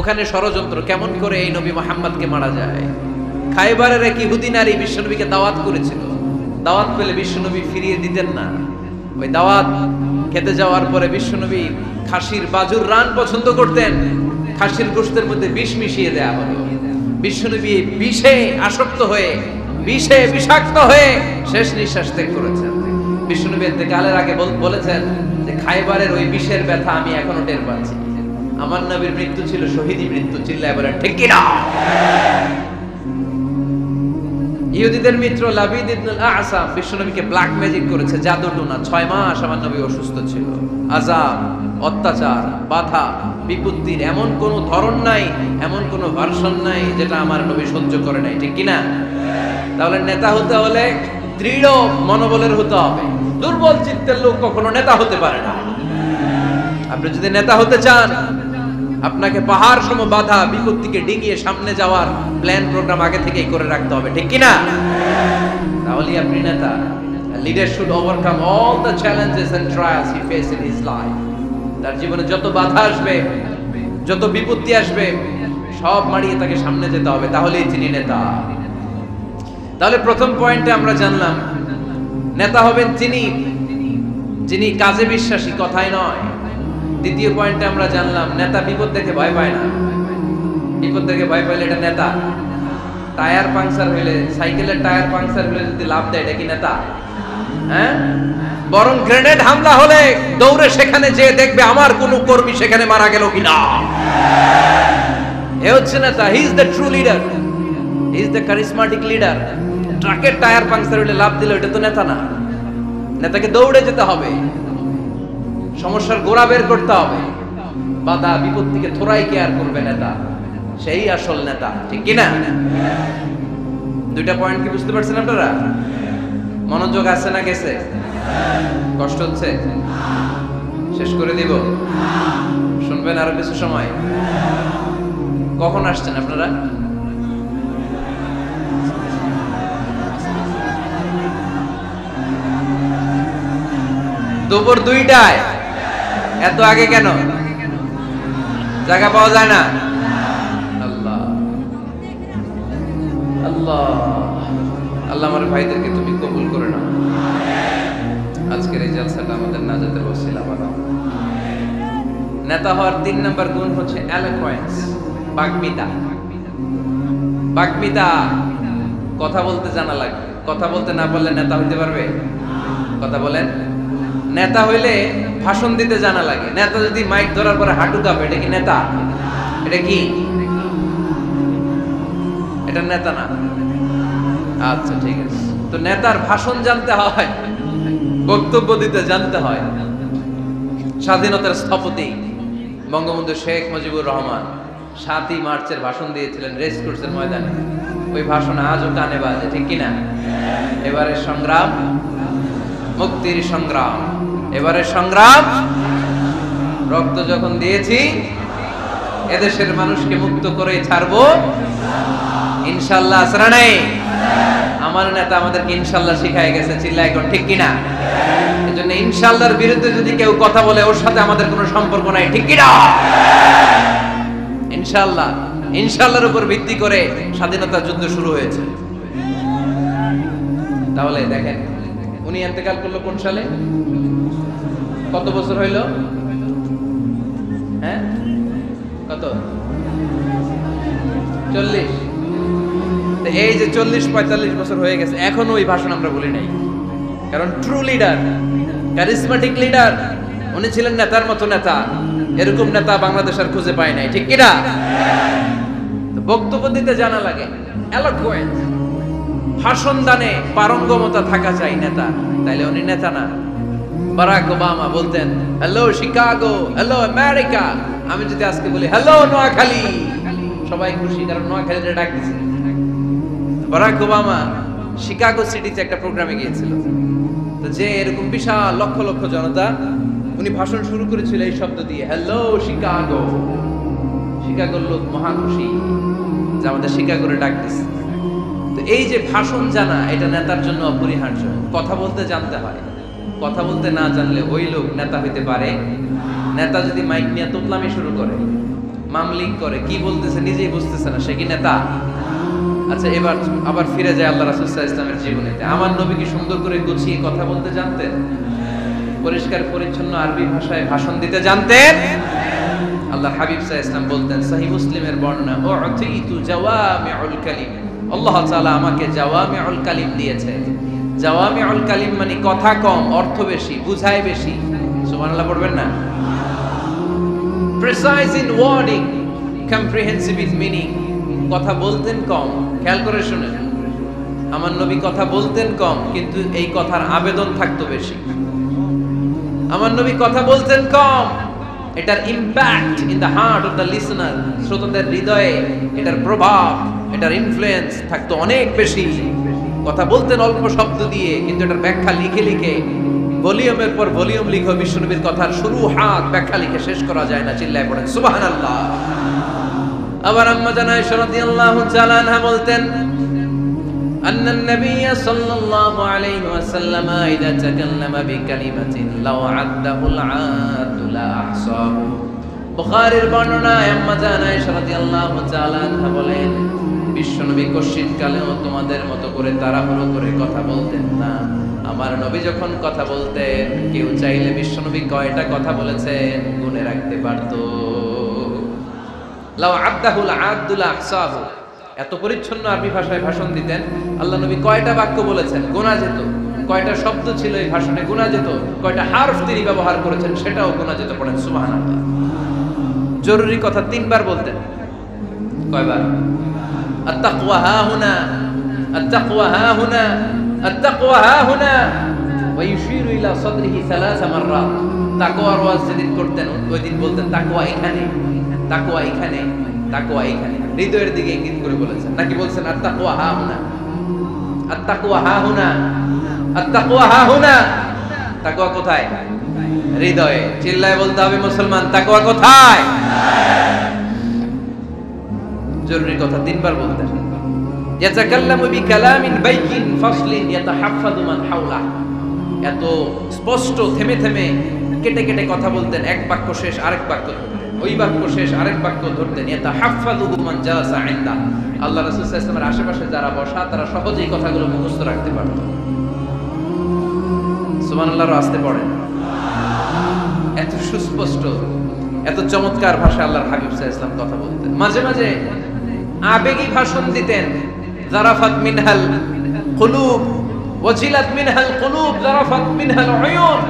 ওখানে ষড়যন্ত্র কেমন করে এই নবী মুহাম্মদকে মারা যায়। খায়বারের এক ইহুদি নারী বিশ্বনবীকে দাওয়াত করেছিল, দাওয়াত পেলে বিশ্বনবী ফিরিয়ে দিতেন না। ওই দাওয়াত খেতে যাওয়ার পরে বিশ্বনবী খাসির বাজুর রান পছন্দ করতেন, খাসির গোশতের মধ্যে বিষ মিশিয়ে দেয়া হলো। বিশ্বনবী বিষে আসক্ত হয়ে, বিষে বিষাক্ত হয়ে শেষ নিঃশ্বাস ত্যাগ করেছেন। বিশ্বনবী ইন্তেকালের আগে বলেছেন যে খায়বারের ওই বিষের ব্যথা আমি এখনো টের পাচ্ছি। আমার নবীর মৃত্যু ছিল শহীদি মৃত্যু, চিল্লায় বলেন ঠিক কি না? ইহুদিদের মিত্র লাবিদ ইবনুল আ'সাম বিশ্বনবীকে ব্ল্যাক ম্যাজিক করেছে, জাদু টোনা। 6 মাস আমার নবী অসুস্থ ছিল। আযাব, অত্যাচার, বাধা, বিপত্তির এমন কোন ধরন নাই, এমন কোন ভার্সন নাই যেটা আমার নবী সহ্য করে নাই, ঠিক কি না? তাহলে নেতা হতে হলে দৃঢ় মনোবলের হতে হবে। দুর্বল চিত্তের লোক কখনো নেতা হতে পারে না। আপনি যদি নেতা হতে চান, আপনাকে পাহাড় সম বাধা বিপত্তিকে ডিঙিয়ে সামনে যাওয়ার প্ল্যান প্রোগ্রাম আগে থেকেই করে রাখতে হবে, ঠিক কি না? তাহলেই আপনি নেতা। Leader should overcome all the challenges and trials he face in his life. তার জীবনে যত বাধা আসবে, যত বিপত্তি আসবে, সব মারিয়ে তাকে সামনে যেতে হবে, তাহলেই তিনি নেতা। তাহলে প্রথম পয়েন্টে আমরা জানলাম নেতা হবেন তিনি যিনি কাজে বিশ্বাসী, কথায় নয়। দ্বিতীয় পয়েন্টে আমরা জানলাম নেতা বিপদ দেখে ভয় পায় না। বিপদ দেখে ভয় পাইলে এটা নেতা। টায়ার পাংচার হইলে, সাইকেলের টায়ার পাংচার হইলে যদি লাভ দেয়, এটা কি নেতা? হ্যাঁ, বরং গ্রেনেড হামলা হলে দৌড়ে সেখানে যে দেখবে আমার কোন কর্মী সেখানে মারা গেল কিনা। এ হচ্ছে নেতা। He is the true leader, he is the charismatic leader. ট্রাকের টায়ার পাংচার হইলে লাভ দিল, এটা তো নেতা না। নেতাকে দৌড়ে যেতে হবে, সমস্যার গোড়া বের করতে হবে, বাধা বিপত্তিকে থোড়াই কেয়ার করবে নেতা, সেই আসল নেতা, ঠিক কিনা? দুইটা পয়েন্ট কি বুঝতে পারছেন আপনারা? মনোযোগ আছে না গেছে? কষ্ট হচ্ছে? শেষ করে দিব? শুনবেন আরো কিছু সময়? কখন আসছেন আপনারা? দুপুর 2টায়। এত আগে কেন? জায়গা পাওয়া যায় না? আল্লাহ আল্লাহ আল্লাহ আমার ভাইদেরকে তুমি কবুল করে নাও। আজকের এই জলসাটা আমাদের নাজাতের ওসিলা বানাও। নেতা হওয়ার 3 নাম্বার গুণ হচ্ছে এলোকোয়েন্স, বাগ্মিতা। বাগ্মিতা, কথা বলতে জানা লাগবে। কথা বলতে না পারলে নেতা হইতে পারবে? কথা বলেন। নেতা হইলে ভাষণ দিতে জানা লাগে। নেতা যদি মাইক ধরার পরে হাঁটু কাঁপে, এটা কি নেতা? এটা কি? এটা নেতা না। আচ্ছা ঠিক আছে। তো নেতার ভাষণ জানতে হয়, বক্তব্য দিতে জানতে হয়। স্বাধীনতার স্থপতি বঙ্গবন্ধু শেখ মুজিবুর রহমান 7ই মার্চের ভাষণ দিয়েছিলেন রেস কোর্সের ময়দানে। ওই ভাষণ আজও কানে বাজে, ঠিক কিনা? এবারে সংগ্রাম, মুক্তির সংগ্রাম, এবারে সংগ্রাম, রক্ত যখন দিয়েছি এদেশের মানুষকে মুক্ত করে ছাড়বো ইনশাআল্লাহ। আসরা নাই? আমার নেতা আমাদেরকে ইনশাআল্লাহ শিখায় গেছে, চিল্লায় এখন, ঠিক কিনা? এজন্য ইনশাআল্লাহর বিরুদ্ধে যদি কেউ কথা বলে ওর সাথে আমাদের কোনো সম্পর্ক নাই, ঠিক কিনা? ইনশাআল্লাহ, ইনশাআল্লাহর উপর ভিত্তি করে স্বাধীনতা যুদ্ধ শুরু হয়েছে। তাহলে দেখেন উনি ইন্তেকাল করলো কোন সালে? কত বছর হইল? হ্যাঁ, কত? 40। এই যে 40-45 বছর হয়ে গেছে, এখনো ওই ভাষণ আমরা ভুলি নাই। কারণ ট্রু লিডার, কারিজমাটিক লিডার, উনি ছিলেন নেতার মতো নেতা। এরকম নেতা বাংলাদেশ আর খুঁজে পায় নাই, ঠিক কিনা? বক্তব্য দিতে জানা লাগে, এলোকোয়েন্স, ভাষণ দানে পারঙ্গমতা থাকা চাই নেতা, তাইলে উনি নেতা না। বারাক ওবামা বলতেন হ্যালো শিকাগো, হ্যালো আমেরিকা। আমি যদি আজকে বলি হ্যালো নোয়াখালী, সবাই খুশি, কারণ নোয়াখালীতে ডাক দিছে। বারাক ওবামা শিকাগো সিটিতে একটা প্রোগ্রামে গিয়েছিল। তো যে এরকম বিশাল লক্ষ লক্ষ জনতা, উনি ভাষণ শুরু করেছিল এই শব্দ দিয়ে, হ্যালো শিকাগো। শিকাগোর লোক মহা খুশি যে আমাদের শিকাগোরে ডাক দিছে। তো এই যে ভাষণ জানা, এটা নেতার জন্য অপরিহার্য। কথা বলতে জানতে হয়। কথা বলতে না জানলে ওই লোক নেতা হইতে পারে? নেতা যদি মাইক নিয়ে তোতলামি শুরু করে, মামলিং করে, কি বলতেছে নিজেই বুঝতেছে না, সে কি নেতা? আচ্ছা, এবার আবার ফিরে যায় আল্লাহ রাসূল সাল্লাল্লাহু আলাইহি ওয়াসাল্লামের জীবনেতে। আমার নবী কি সুন্দর করে গুছিয়ে কথা বলতে জানতেন? পরিষ্কার পরিচ্ছন্ন আরবি ভাষায় ভাষণ দিতে জানতেন? আল্লাহর হাবিব সাল্লাল্লাহু আলাইহি ওয়াসাল্লাম বলতেন, সহিহ মুসলিমের বর্ণনা, উতিতু জাওয়ামিউল কালিম, আল্লাহ তাআলা আমাকে জাওয়ামিউল কালিম দিয়েছে। জাওয়ামিউল কালিম মানে কথা কম, অর্থ বেশি, বুঝায় বেশি। সুবহানাল্লাহ পড়বেন না? Precise in wording, comprehensive in meaning. কথা বলতেন কম, খেয়াল করে শুনেন, আমার নবী কথা বলতেন কম, কিন্তু এই কথার আবেদন থাকতো বেশি। আমার নবী কথা বলতেন কম, এটার impact in the heart of the listener, শ্রোতাদের হৃদয়ে এটার প্রভাব, এটার ইনফ্লুয়েন্স থাকতো অনেক বেশি। কথা বলতেন অল্প শব্দ দিয়ে, কিন্তু এটার ব্যাখ্যা লিখে লিখে, ভলিউমের পর ভলিউম লিখো। বিশ্বনবীর কথার শুরু হাত ব্যাখ্যা লিখে শেষ করা যায় না, চিল্লায় পড়েন সুবহানাল্লাহ। আবার আম্মা জান আয়েশা রাদিয়াল্লাহু তাআলা আনহা বলতেন, আন্নান নবী সাল্লাল্লাহু আলাইহি ওয়াসাল্লাম ইযা তাকাল্লামা বিকালিমাতিন লাউ আদ্দাহুল আদু লা আহসাহু। বুখারীর বর্ণনায় আম্মা জান আয়েশা রাদিয়াল্লাহু তাআলা আনহা বলেন, বিশ্বনবী কশিন কালেও তোমাদের মতো করে তাড়াহুড়ো করে কথা বলতেন না। আমার নবী যখন কথা বলতেন, কেউ চাইলে বিশ্বনবী কয়টা কথা বলেছেন গুনে রাখতে পারতো। লাউ আদ্দাহুল আদু লা আহসাহু, এত পরিচ্ছন্ন আরবি ভাষায় ভাষণ দিতেন। আল্লাহ নবী কয়টা বাক্য বলেছেন গোনা যেত, কয়টা শব্দ ছিল এই ভাষণে গোনা যেত, কয়টা হারফ তিনি ব্যবহার করেছেন সেটাও গোনা যেত। পড়েন সুবহানাল্লাহ। জরুরি কথা 3 বার বলতেন। কয়বার? আত-তাকওয়া হাহুনা, আত-তাকওয়া হাহুনা, আত-তাকওয়া হাহুনা, ওয়া ইউশিরু ইলা সাদরিহি 3 মাররাত। তাকওয়ার ওয়াজ যেদিন করতেন ওই দিন বলতেন তাকওয়া এখানে, তাকওয়া এখানে, তাকওয়া এখানে, হৃদয়ের দিকে ইঙ্গিত করে বলেছেন। নাকি বলছেন আত-তাকওয়া হাহুনা, আত-তাকওয়া হাহুনা, আত-তাকওয়া হাহুনা? তাকওয়া কোথায়? হৃদয়ে। চিল্লায় বলতে হবে মুসলমান, তাকওয়া কোথায়? জরুরি কথা 3 বার বলতেন। ইয়াতাকাল্লামু বিকালামিন বাইকিন ফাসলিন ইয়াতাহাফফাযু মান হাওলা। এত স্পষ্ট থেমে থেমে কেটে কেটে কথা বলতেন, এক বাক্য শেষ আরেক বাক্য ধরতেন, ওই বাক্য শেষ আরেক বাক্য ধরতেন। ইয়াতাহাফফাযু মান জালাসা ইনদা। আল্লাহ রাসূল সাল্লাল্লাহু আলাইহি ওয়াসাল্লামের আশেপাশে যারা বসা তারা সহজেই কথাগুলো মুখস্থ রাখতে পারত। সুবহানাল্লাহর আস্তে পড়েন। এত সুস্পষ্ট, এত চমৎকার ভাষায় আল্লাহর হাবিব সাল্লাল্লাহু আলাইহি ওয়াসাল্লাম কথা বলতেন। মাঝে মাঝে আবেগী ভাষণ দিতেন। জারাফাত মিনহাল কুলুব ওয়াজিলাত মিনহাল কুলুব জারাফাত মিনহাল উয়ুন।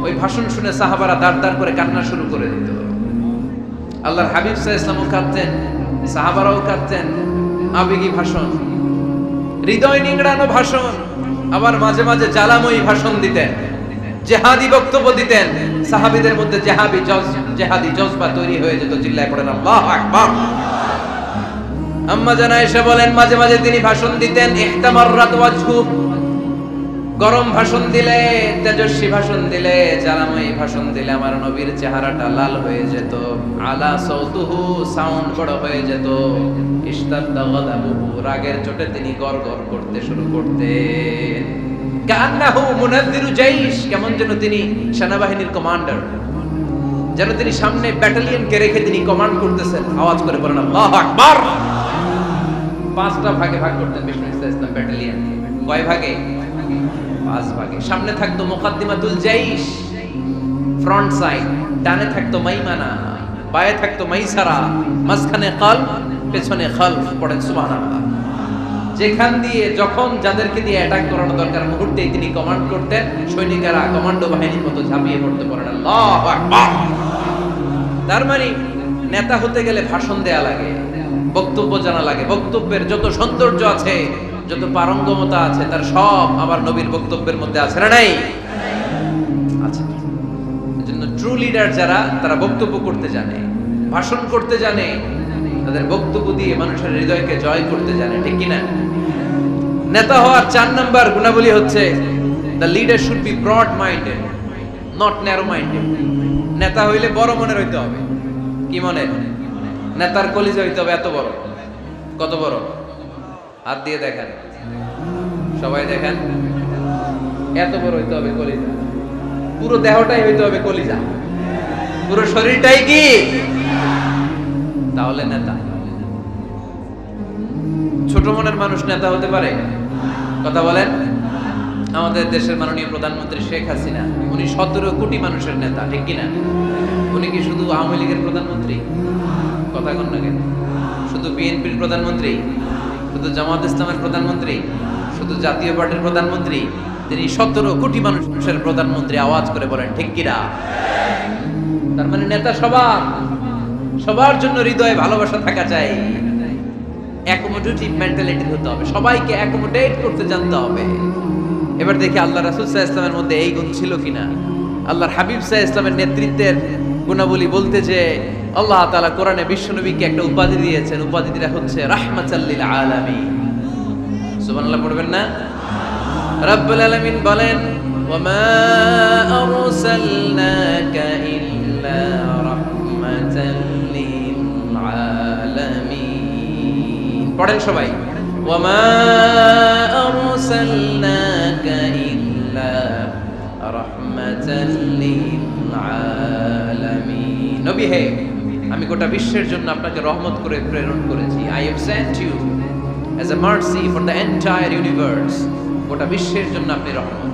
ওই ভাষণ শুনে সাহাবারা দাঁড় করে কান্না শুরু করে দিত। আল্লাহর হাবিব সাল্লাল্লাহু আলাইহি ওয়াসাল্লামও কাঁদতেন, সাহাবারাও কাঁদতেন। আবেগী ভাষণ, হৃদয় নিংড়ানো ভাষণ। আবার মাঝে মাঝে জ্বালাময়ী ভাষণ দিতেন, জিহাদি বক্তব্য দিতেন। সাহাবীদের মধ্যে জিহাদি জজবা তৈরি হয়ে যেত। চিল্লায় পড়েন আল্লাহু আকবার। আম্মা জান আয়েশা বলেন, মাঝে মাঝে তিনি ভাষণ দিতেন, ইহতামাররাত ওয়াজহু। গরম ভাষণ দিলে, তেজস্বী ভাষণ দিলে, জ্বালাময়ী ভাষণ দিলে আমার নবীর চেহারাটা লাল হয়ে যেত। আলা সাউতুহু, সাউন্ড বড় হয়ে যেত। ইশতাদ্দা গাদাবুহু, রাগের চোটে তিনি গড়গড় করতে শুরু করতেন। কান্নাহু মুনাজ্জিরু জাইশ, কেমন যেন তিনি সেনাবাহিনীর কমান্ডার, যেন তিনি সামনে ব্যাটালিয়নকে রেখে তিনি কমান্ড করতেছেন। আওয়াজ করে বলেন আল্লাহু আকবার। 5টা ভাগে ভাগ করতেন বিষ্ণু ইসলাম ব্যাটালিয়ন। কয় ভাগে? 5 ভাগে। সামনে থাকতো মুকাদ্দিমাতুল জাইশ, ফ্রন্ট সাইড। ডানে থাকতো মাইমানা, বায়ে থাকতো মাইসারা, মাঝখানে কলব, পেছনে খালফ। পড়েন সুবহানাল্লাহ। যেখান দিয়ে যখন যাদেরকে দিয়ে অ্যাটাক করানো দরকার মুহূর্তেই তিনি কমান্ড করতেন। সৈনিকেরা কমান্ডো বাহিনীর মতো ঝাঁপিয়ে পড়তে পারেন আল্লাহু আকবার। তার মানে নেতা হতে গেলে ভাষণ দেয়া লাগে, বক্তব্য জানা লাগে। বক্তব্যের যত সৌন্দর্য আছে, যত পারঙ্গমতা আছে, তার সব আবার নবীর বক্তব্যের মধ্যে আছে না নাই? আছে। এজন্য ট্রু লিডার যারা, তারা বক্তব্য করতে জানে, ভাষণ করতে জানে, তাদের বক্তব্য দিয়ে মানুষের হৃদয়কে জয় করতে জানে। ঠিক কিনা? নেতা হওয়ার 4 নাম্বার গুণাবলী হচ্ছে, the leader should be broad minded, not narrow minded. নেতা হইলে বড় মনের হইতে হবে। কি মনের? নেতার কলিজা হইতে হবে এত বড়। কত বড়? হাত দিয়ে দেখেন, সবাই দেখেন। এত বড় হইতে হবে কলিজা। পুরো দেহটাই হইতে হবে কলিজা, পুরো শরীরটাই কি? তাহলে নেতা। ছোট মনের মানুষ নেতা হতে পারে? কথা বলেন। আমাদের দেশের মাননীয় প্রধানমন্ত্রী শেখ হাসিনা, উনি 17 কোটি মানুষের নেতা, ঠিক কিনা? উনি কি শুধু আওয়ামী লীগের প্রধানমন্ত্রী? কথা কন না কেন? শুধু বিএনপির প্রধানমন্ত্রী? শুধু জামাত ইসলামের প্রধানমন্ত্রী? শুধু জাতীয় পার্টির প্রধানমন্ত্রী? তিনি 17 কোটি মানুষের প্রধানমন্ত্রী। আওয়াজ করে বলেন ঠিক কিনা? তার মানে নেতা সবার জন্য হৃদয়ে ভালোবাসা থাকা চাই, অ্যাকোমোডেটিভ মেন্টালিটি হতে হবে, সবাইকে অ্যাকোমোডেট করতে জানতে হবে। এবার দেখি আল্লাহ রাসূল সাল্লাল্লাহু আলাইহি ওয়াসাল্লামের মধ্যে এই গুণ ছিল কিনা। আল্লাহর হাবিব সাল্লাল্লাহু আলাইহি ওয়াসাল্লামের নেতৃত্বের গুণাবলী বলতে যে আল্লাহ তাআলা কোরআনে বিশ্বনবীকে একটা উপাধি দিয়েছেন, উপাধিটা হচ্ছে রাহমাতাল লিল আলামিন। সুবহানাল্লাহ পড়বেন না? রব্বুল আলামিন বলেন ওয়ামা আরসালনাকা ইল্লা রাহমাতাল লিল আলামিন। পড়েন সবাই, ওয়ামা আরসালনাকা ইল্লা রাহমাতাল লিল আলামিন। নবী হে, আমি গোটা বিশ্বের জন্য আপনাকে রহমত করে প্রেরণ করেছি। I have sent you as a mercy for the entire universe. গোটা বিশ্বের জন্য আপনি রহমত।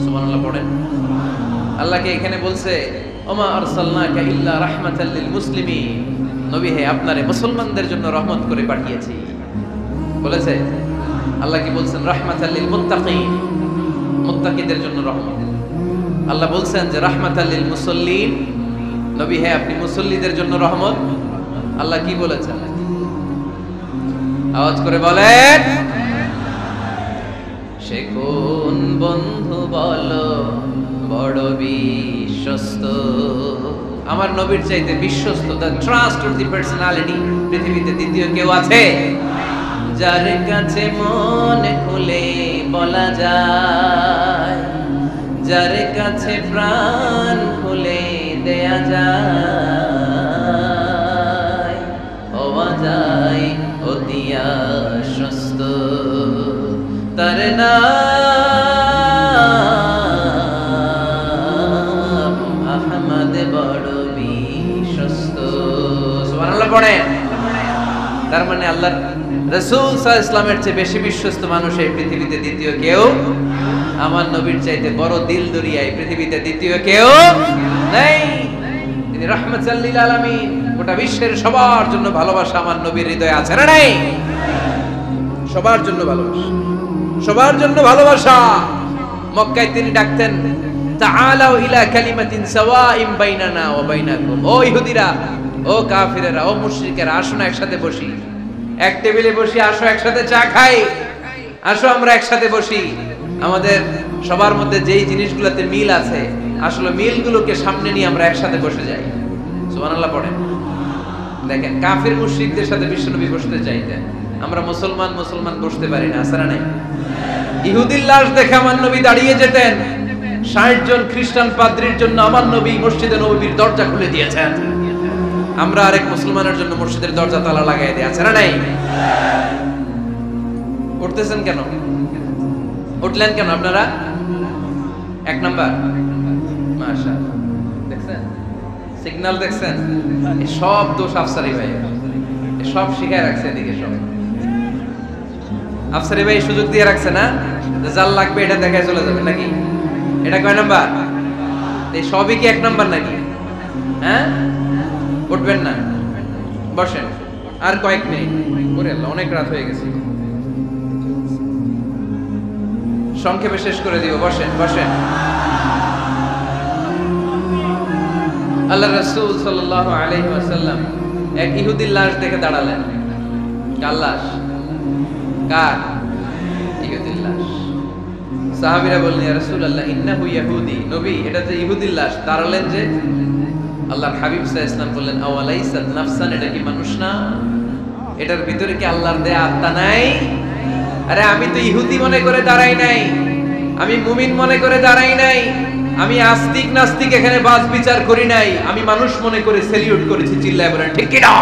সুবহানাল্লাহ পড়েন। আল্লাহকে এখানে বলছে ওমা আরসালনাকা ইল্লা রাহমাতাল লিল মুসলিমিন। নবী হে, আপনারে মুসলমানদের জন্য রহমত করে পাঠিয়েছি বলেছে। আল্লাহ কি বলছেন? রাহমাতাল লিল মুত্তাকিন, মুত্তাকিদের জন্য রহমত। আল্লাহ বলছেন যে রাহমাতাল লিল মুসাল্লিন, নবী হে আপনি মুসল্লিদের জন্য রহমত। আল্লাহ কি বলেছেন? আওয়াজ করে বলেন। সে কোন বন্ধু বলো বড় বিশ্বস্ত? আমার নবীর চাইতে বিশ্বস্ত, দ্য ট্রাস্টওয়ার্দি পার্সোনালিটি পৃথিবীতে দ্বিতীয় কেউ আছে? যার কাছে মন খুলে বলা যায়, যার কাছে প্রাণ খুলে দেয়া যায়, হওয়া যায় অতি আশ্বস্ত, তার নাম আহমদ বড় বিশ্বস্ত। সুবহানাল্লাহ পড়েন। তার মানে আল্লাহর রাসূল সাল্লাল্লাহু আলাইহি ওয়াসাল্লামের চেয়ে বেশি বিশ্বস্ত মানুষ এই পৃথিবীতে দ্বিতীয় কেউ, আমার নবীর চাইতে বড় দিল দরিয়া এই পৃথিবীতে দ্বিতীয় কেউ নেই। তিনি রাহমাতাল লিল আলামিন, গোটা বিশ্বের সবার জন্য ভালোবাসা আমার নবীর হৃদয়ে আছে না নাই? সবার জন্য ভালোবাসা, সবার জন্য ভালোবাসা। মক্কায় তিনি ডাকতেন তাআলাউ ইলা কালিমাতিন সাওয়াইম বাইনানা ওয়া বাইনাকুম। ও ইহুদিরা, ও কাফিরেরা, ও মুশরিকেরা, আসো না একসাথে বসি, এক টেবিলে বসি, আসো একসাথে চা খাই, আসো আমরা একসাথে বসি। আমাদের সবার মধ্যে যেই জিনিসগুলোতে মিল আছে, আসলে মিলগুলোকে সামনে নিয়ে আমরা একসাথে বসে যাই। সুবহানাল্লাহ পড়েন। দেখেন কাফির মুশরিকদের সাথে বিশ্বনবী বসতে চাইতেন, আমরা মুসলমান বসতে পারি না, আছে না নাই? ইহুদির লাশ দেখে আমার নবী দাঁড়িয়ে যেতেন, 60 জন খ্রিস্টান পাদ্রীর জন্য আমার নবী মসজিদে নববীর দরজা খুলে দিয়েছেন। আমরা আরেক মুসলমানের জন্য মসজিদের দরজা তালা লাগাই দিয়ে, আছে না নাই? উঠতেছেন কেন? উঠলেন কেন আপনারা? এক নাম্বার, মাশাআল্লাহ, দেখছেন সিগন্যাল, দেখছেন? এই সব দোষ আফসারি ভাই, এই সব শিখায় রাখছে এদিকে। সব আফসারি ভাই সুযোগ দিয়ে রাখছে না, যে জাল লাগবে এটা দেখায় চলে যাবে নাকি? এটা কয় নাম্বার? এই সবই কি এক নাম্বার নাকি? হ্যাঁ, উঠবেন না, বসেন আর কয়েক মিনিট। ওরে আল্লাহ, অনেক রাত হয়ে গেছে, সংক্ষেপে শেষ করে দিব। বসেন বসেন। আল্লাহ রাসূল সাল্লাল্লাহু আলাইহি ওয়াসাল্লাম এক ইহুদির লাশ দেখে দাঁড়ালেন। কার লাশ? কার? ইহুদির লাশ। সাহাবীরা বললেন, ইয়া রাসূলুল্লাহ ইন্নাহু ইয়াহুদি। নবী, এটা যে ইহুদির লাশ। দাঁড়ালেন যে। আল্লাহর হাবিব সাল্লাল্লাহু আলাইহি ওয়াসাল্লাম বললেন, আওয়ালাইসাত নাফসান, এটা কি মানুষ না? এটার ভিতরে কি আল্লাহর দেয়া আত্মা নাই? আরে আমি তো ইহুদি মনে করে দাঁড়াই নাই, আমি মুমিন মনে করে দাঁড়াই নাই, আমি আস্তিক নাস্তিক এখানে বাস বিচার করি নাই, আমি মানুষ মনে করে সেলিউট করেছি। চিল্লায় বলেন ঠিক কি না?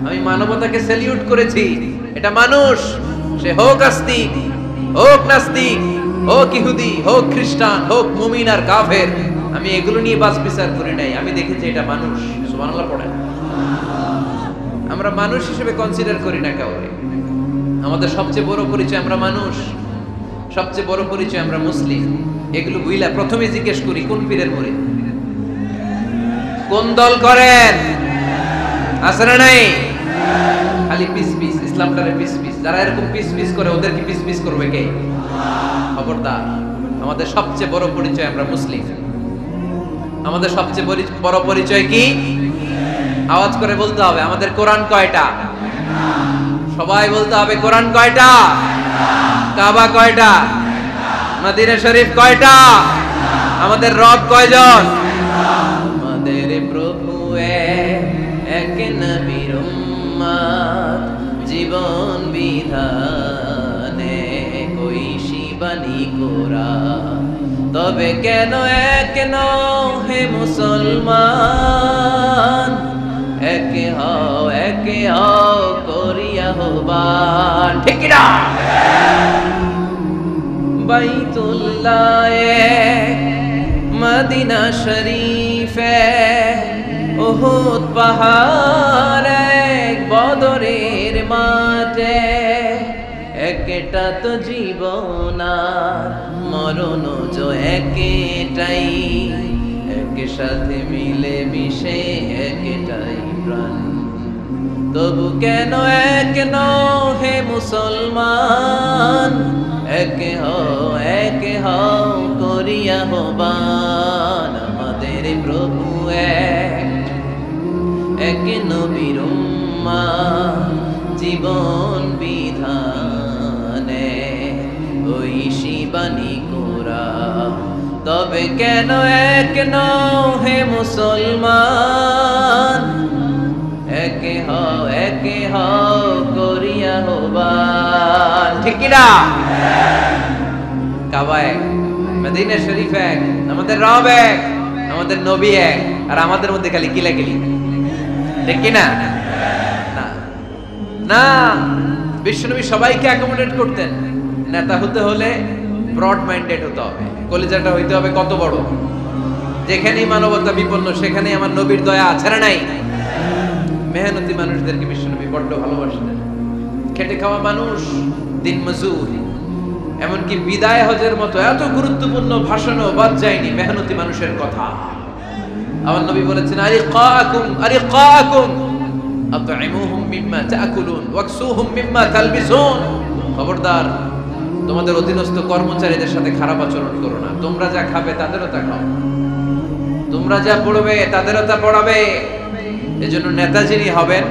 আমি মানবতাকে সেলিউট করেছি। এটা মানুষ, সে হোক আস্তিক, হোক নাস্তিক, হোক ইহুদি, হোক খ্রিস্টান, হোক মুমিন আর কাফের, আমি এগুলো নিয়ে বাস বিচার করি নাই। আমি দেখেছি এটা মানুষ। সুবহানাল্লাহ পড়েন। আমরা মানুষ হিসেবে কনসিডার করি না কাউকে। আমাদের সবচেয়ে বড় পরিচয় আমরা মানুষ, সবচেয়ে বড় পরিচয় আমরা মুসলিম। এগুলো বুইলা প্রথমে জিজ্ঞেস করি কোন পীরের মুরিদ, কোন দল করেন, আছে না নাই? খালি পিস পিস, ইসলামটারে পিস পিস। যারা এরকম পিস পিস করে ওদেরকে পিস পিস করবে কে? খবরদার। আমাদের সবচেয়ে বড় পরিচয় আমরা মুসলিম। আমাদের সবচেয়ে বড় পরিচয় কি? আওয়াজ করে বলতে হবে আমাদের কোরআন কয়টা? সবাই বলতে হবে কোরআন কয়টা? কাবা কয়টা? মদিনা শরীফ কয়টা? আমাদের রব কয়জন? আমাদের প্রভু এক নবীর উম্মত, জীবন বিধানে কইশি বাণী কোরআন। তবে কেন এক নও হে মুসলমান, একে হও করিয়া হবান। ঠিক না? বাইতুল্লাহ মদিনা শরীফে, উহুদ পাহাড়ে, বদরের মাঠে, একটা তো জীবন আর মরণ যে একটাই, একে সাথে মিলে মিশে একটাই প্রাণ। তবু কেন এক নও হে মুসলমান, একে হও করিয়া হবান। আমাদের প্রভু এক নবীর উম্মত, জীবন বিধানে ওই শিবানী কোরআন। তবে কেন এক নও হে মুসলমান, একে হও করিয়া হবান। ঠিক না? কাবা এক, মদিনা শরীফ এক, আমাদের রব এক, আমাদের নবী এক, আর আমাদের মধ্যে খালি কিলাকিলি। ঠিক কি না? না, বিশ্বনবী সবাইকে অ্যাকোমোডেট করতেন। নেতা হতে হলে ব্রড মাইন্ডেড হতে হবে, কলিজাটা হইতে হবে কত বড়। যেখানেই মানবতা বিপন্ন সেখানেই আমার নবীর দয়া আছে না নাই? মেহনতি মানুষদেরকে বিশ্বনবী বড্ড ভালোবাসতেন। খেটে খাওয়া মানুষ, দিন মজুর, এমনকি বিদায় হজের মতো এত গুরুত্বপূর্ণ ভাষণও বাদ যায়নি মেহনতি মানুষের কথা। আমার নবী বলেছেন আরিকাকুম আতইমুহুম মিম্মা তাকুলুন ওয়াকসুহুম মিম্মা তালবিসুন। খবরদার, তোমাদের অধীনস্থ কর্মচারীদের সাথে খারাপ আচরণ করো না। তোমরা যা খাবে তাদেরও তা খাও, তোমরা যা পড়বে তাদেরও তা পড়াবে। এজন্য নেতা যিনি হবেন